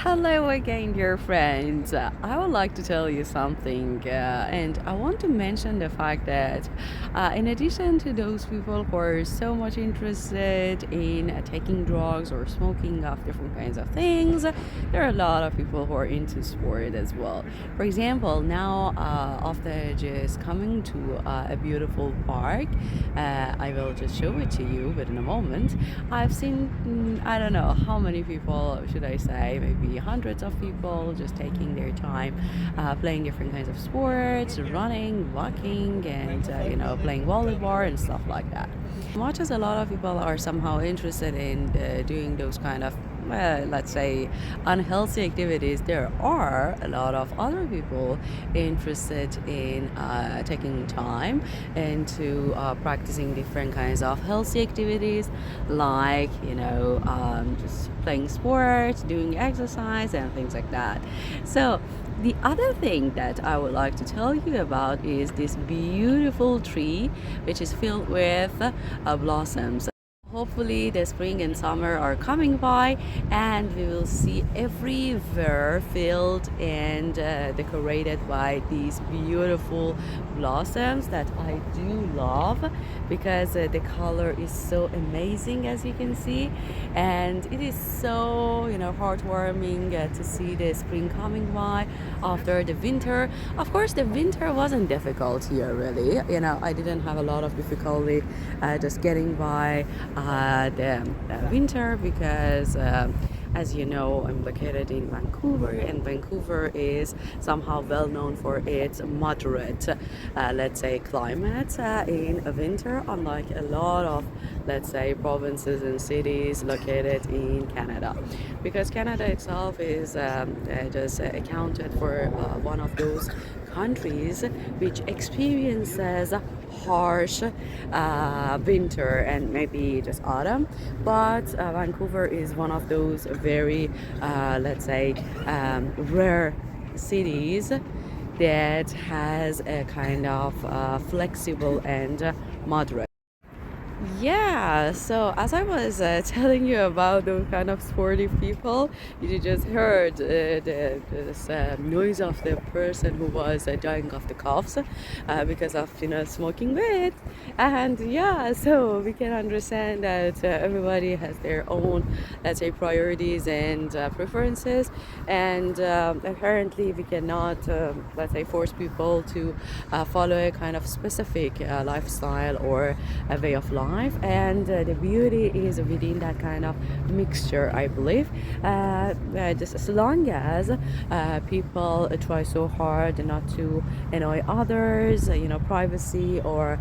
Hello again, dear friends. I would like to tell you something, and I want to mention the fact that, in addition to those people who are so much interested in taking drugs or smoking of different kinds of things, there are a lot of people who are into sport as well. For example, now after just coming to a beautiful park, I will just show it to you within a moment. I've seen, I don't know how many people should I say, maybe hundreds of people just taking their time playing different kinds of sports, running, walking, and playing volleyball and stuff like that. Much as a lot of people are somehow interested in doing those kind of let's say unhealthy activities, there are a lot of other people interested in taking time into practicing different kinds of healthy activities, like just playing sports, doing exercise and things like that. So the other thing that I would like to tell you about is this beautiful tree which is filled with blossoms. Hopefully the spring and summer are coming by and we will see everywhere filled and decorated by these beautiful blossoms that I do love, because the color is so amazing, as you can see, and it is so heartwarming to see the spring coming by after the winter. Of course, the winter wasn't difficult here, really. I didn't have a lot of difficulty just getting by the winter, because as you know, I'm located in Vancouver, and Vancouver is somehow well known for its moderate, let's say, climate in winter, unlike a lot of, let's say, provinces and cities located in Canada. Because Canada itself is just accounted for one of those countries which experiences harsh winter and maybe just autumn, but Vancouver is one of those very let's say rare cities that has a kind of flexible and moderate. Yeah, so as I was telling you about those kind of sporty people, you just heard this noise of the person who was dying of the coughs because of smoking weed, and yeah, so we can understand that everybody has their own, let's say, priorities and preferences, and apparently we cannot let's say force people to follow a kind of specific lifestyle or a way of life. And the beauty is within that kind of mixture, I believe, just as long as people try so hard not to annoy others, privacy or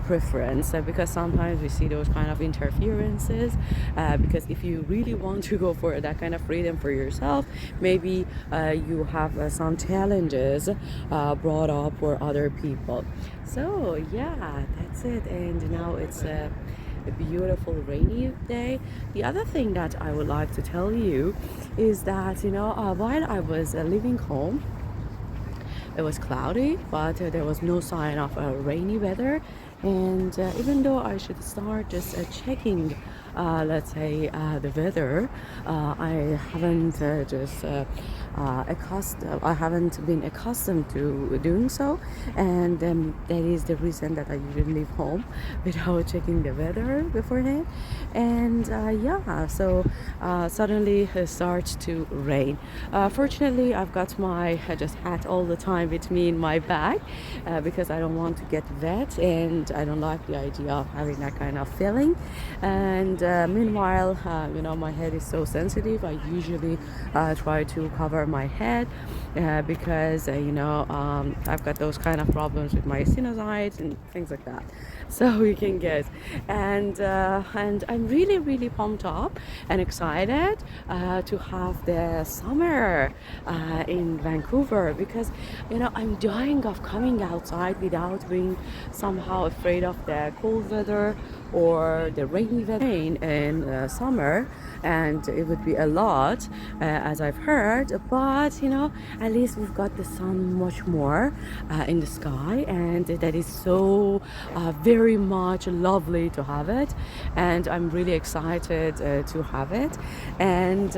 preference, because sometimes we see those kind of interferences, because if you really want to go for that kind of freedom for yourself, maybe you have some challenges brought up for other people. So yeah, that's it. And now it's a beautiful rainy day. The other thing that I would like to tell you is that while I was leaving home, it was cloudy, but there was no sign of rainy weather. And even though I should start just checking, let's say, the weather, I haven't I haven't been accustomed to doing so, and that is the reason that I usually leave home without checking the weather beforehand. And yeah, so suddenly it starts to rain. Fortunately, I've got my just hat all the time with me in my bag, because I don't want to get wet, and I don't like the idea of having that kind of feeling. And meanwhile, my head is so sensitive. I usually try to cover my head because I've got those kind of problems with my sinusitis and things like that. So you can guess. And I'm really pumped up and excited to have the summer in Vancouver, because I'm dying of coming outside without being somehow afraid of the cold weather or the rainy weather. In summer, and it would be a lot, as I've heard. But at least we've got the sun much more in the sky, and that is so very much lovely to have it. And I'm really excited to have it. And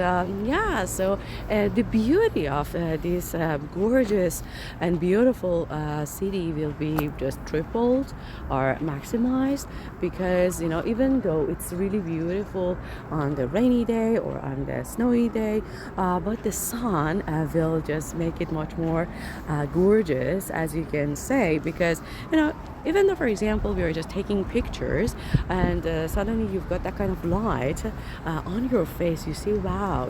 yeah, so the beauty of this gorgeous and beautiful city will be just tripled or maximized, because even though it's really beautiful on the rainy day or on the snowy day, but the sun will just make it much more gorgeous, as you can say, because even though, for example, we are just taking pictures and suddenly you've got that kind of light on your face, you see, wow,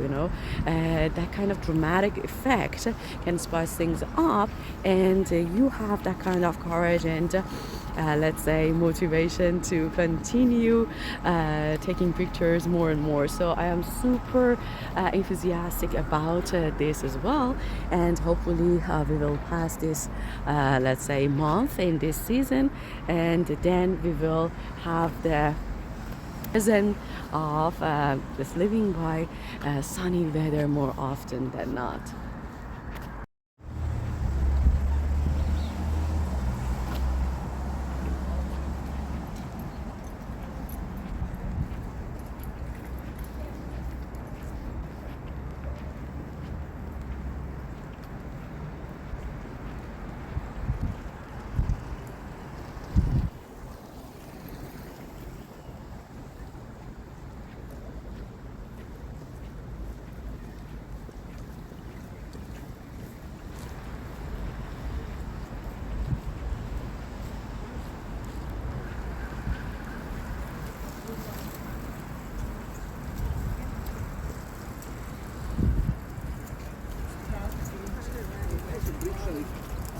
that kind of dramatic effect can spice things up, and you have that kind of courage and let's say motivation to continue taking pictures more and more. So I am super enthusiastic about this as well, and hopefully we will pass this let's say month in this season, and then we will have the season of just living by sunny weather more often than not.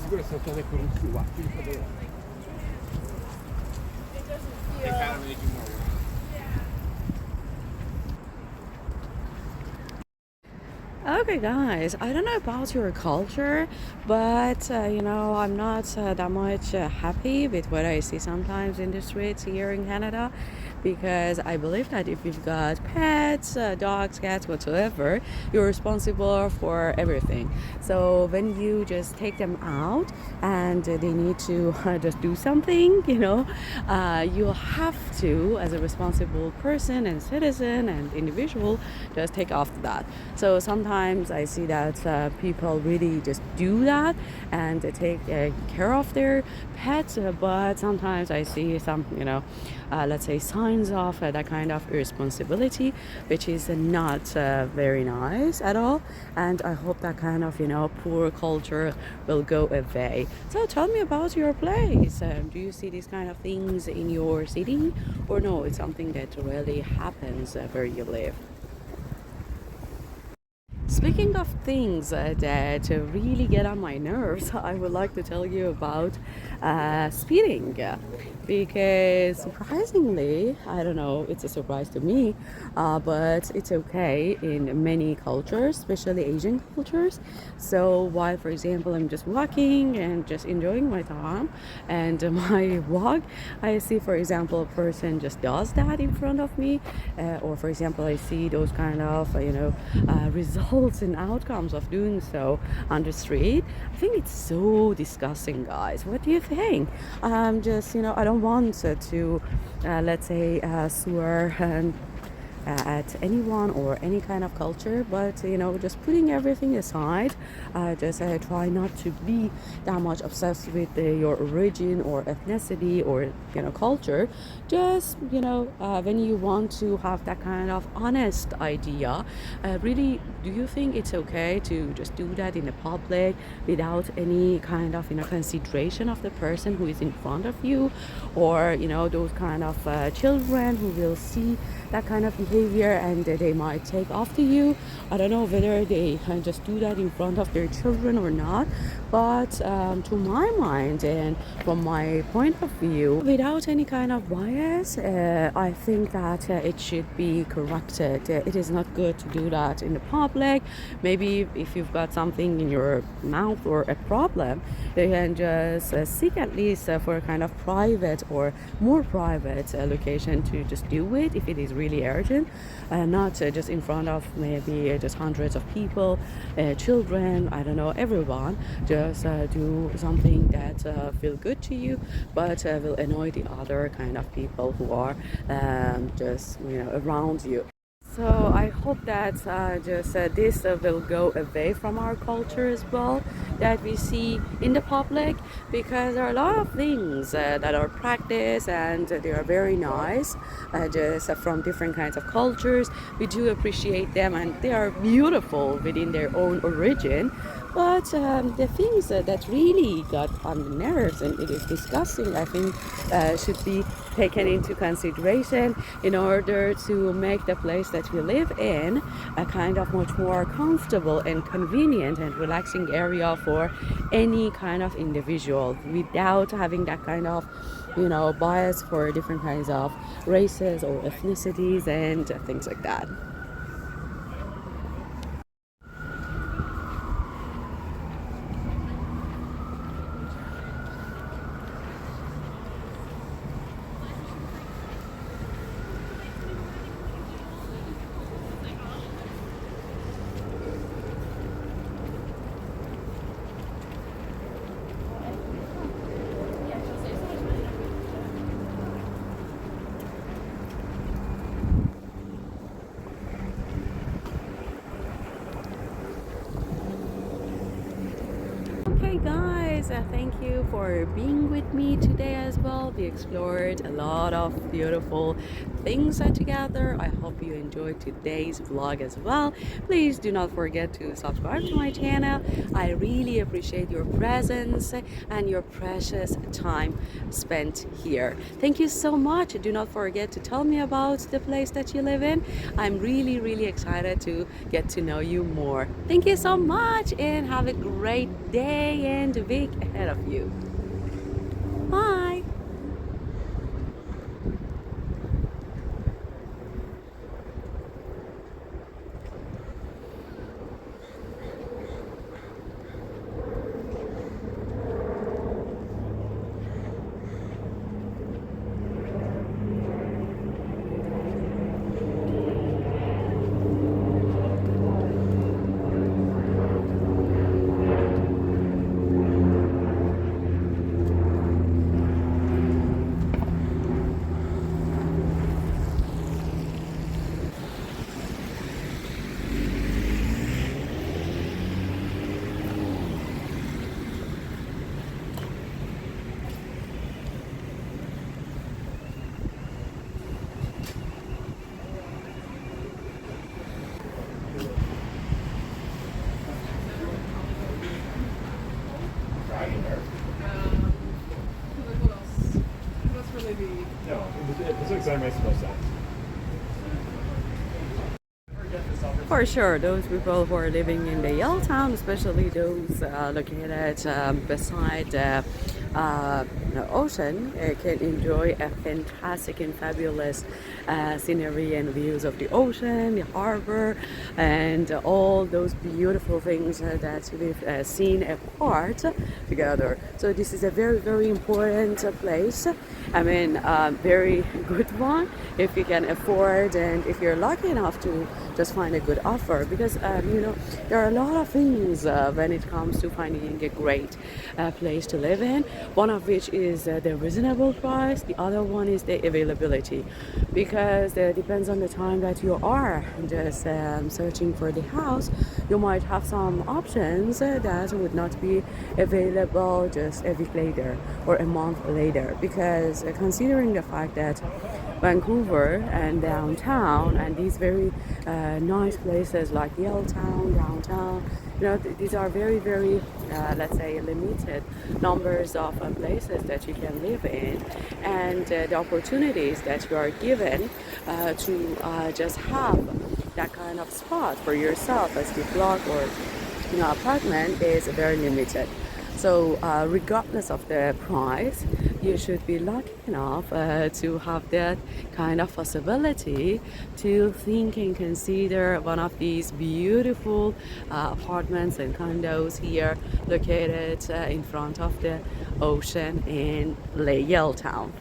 Sicuro sono state con su, Okay, guys, I don't know about your culture, but I'm not that much happy with what I see sometimes in the streets here in Canada, because I believe that if you've got pets, dogs, cats, whatsoever, you're responsible for everything. So when you just take them out and they need to just do something, you have to, as a responsible person and citizen and individual, just take after that. So sometimes I see that people really just do that and they take care of their pets, but sometimes I see some, let's say, signs of that kind of irresponsibility, which is not very nice at all. And I hope that kind of, poor culture will go away. So tell me about your place. Do you see these kind of things in your city, or no, it's something that really happens where you live? Speaking of things that really get on my nerves, I would like to tell you about speeding. Because surprisingly, I don't know, it's a surprise to me, but it's okay in many cultures, especially Asian cultures. So while, for example, I'm just walking and just enjoying my time and my walk, I see, for example, a person just does that in front of me, or for example, I see those kind of results and outcomes of doing so on the street. I think it's so disgusting, guys. What do you think? Just I don't want to let's say swear at anyone or any kind of culture, but just putting everything aside, just try not to be that much obsessed with your origin or ethnicity or culture. Just when you want to have that kind of honest idea, really, do you think it's okay to just do that in the public without any kind of consideration of the person who is in front of you, or those kind of children who will see that kind of behavior and they might take after you? I don't know whether they just do that in front of their children or not, but to my mind and from my point of view, without any kind of bias, I think that it should be corrected. It is not good to do that in the public. Maybe if you've got something in your mouth or a problem, you can just seek at least for a kind of private or more private location to just do it if it is really urgent. ocean, not just in front of maybe just hundreds of people, children, I don't know, everyone. Just do something that feel good to you, but will annoy the other kind of people who are just around you. So I hope that just this will go away from our culture as well, that we see in the public, because there are a lot of things that are practiced and they are very nice, just from different kinds of cultures. We do appreciate them and they are beautiful within their own origin. But the things that really got on the nerves and it is disgusting, I think, should be taken into consideration in order to make the place that we live in a kind of much more comfortable and convenient and relaxing area for any kind of individual, without having that kind of bias for different kinds of races or ethnicities and things like that. Okay, guys, thank you for being with me today as well. We explored a lot of beautiful things together. I hope you enjoyed today's vlog as well. Please do not forget to subscribe to my channel. I really appreciate your presence and your precious time spent here. Thank you so much. Do not forget to tell me about the place that you live in. I'm really excited to get to know you more. Thank you so much and have a great day and week ahead of you. Bye. No, this exam makes no sense. For sure, those people who are living in the Yaletown, especially those located beside the ocean, can enjoy a fantastic and fabulous scenery and views of the ocean, the harbor, and all those beautiful things that we've seen apart together. So this is a very important place. I mean, very good one if you can afford and if you're lucky enough to just find a good offer, because there are a lot of things when it comes to finding a great place to live in, one of which is the reasonable price, the other one is the availability, because it depends on the time that you are just searching for the house. You might have some options that would not be available just a week later or a month later, because considering the fact that Vancouver and downtown and these very nice places like Yaletown, downtown, these are very let's say limited numbers of places that you can live in, and the opportunities that you are given to just have that kind of spot for yourself as the block or apartment is very limited. So regardless of the price, you should be lucky enough to have that kind of possibility to think and consider one of these beautiful apartments and condos here located in front of the ocean in Yaletown.